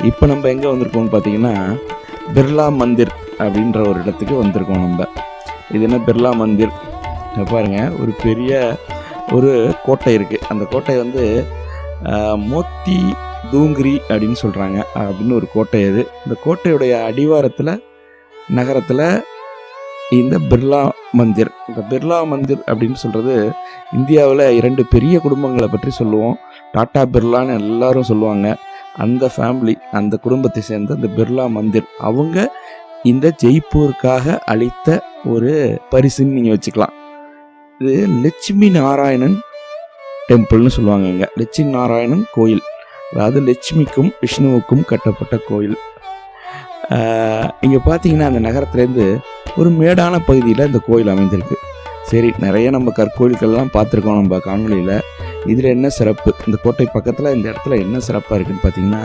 இப்போ நம்ம எங்கே வந்திருக்கோம்னு பார்த்தீங்கன்னா பிர்லா மந்திர் அப்படின்ற ஒரு இடத்துக்கு வந்திருக்கோம் நம்ம. இது என்ன பிர்லா மந்திர் பாருங்கள், ஒரு பெரிய ஒரு கோட்டை இருக்குது. அந்த கோட்டை வந்து மோத்தி தூங்கிரி அப்படின்னு சொல்கிறாங்க. அப்படின்னு ஒரு கோட்டை அது. இந்த கோட்டையுடைய அடிவாரத்தில் நகரத்தில் இந்த பிர்லா மந்திர். இந்த பிர்லா மந்திர் அப்படின்னு சொல்கிறது இந்தியாவில் 2 பெரிய குடும்பங்களை பற்றி சொல்லுவோம். டாடா பிர்லான்னு எல்லாரும் சொல்லுவாங்க. அந்த ஃபேமிலி, அந்த குடும்பத்தை சேர்ந்த இந்த பிர்லா மந்திர் அவங்க இந்த ஜெய்ப்பூருக்காக அளித்த ஒரு பரிசுன்னு நீங்கள் வச்சுக்கலாம். இது லட்சுமி நாராயணன் டெம்பிள்னு சொல்லுவாங்க. இங்கே லட்சுமி நாராயணன் கோயில், அதாவது லட்சுமிக்கும் விஷ்ணுவுக்கும் கட்டப்பட்ட கோயில். இங்கே பார்த்தீங்கன்னா அந்த நகரத்துலேருந்து ஒரு மேடான பகுதியில் இந்த கோயில் அமைந்திருக்கு. சரி, நிறைய நம்ம கற்கோயில்கள்லாம் பார்த்துருக்கோம் நம்ம காணொலியில். இதில் என்ன சிறப்பு, இந்த கோட்டை பக்கத்தில் இந்த இடத்துல என்ன சிறப்பாக இருக்குதுன்னு பார்த்தீங்கன்னா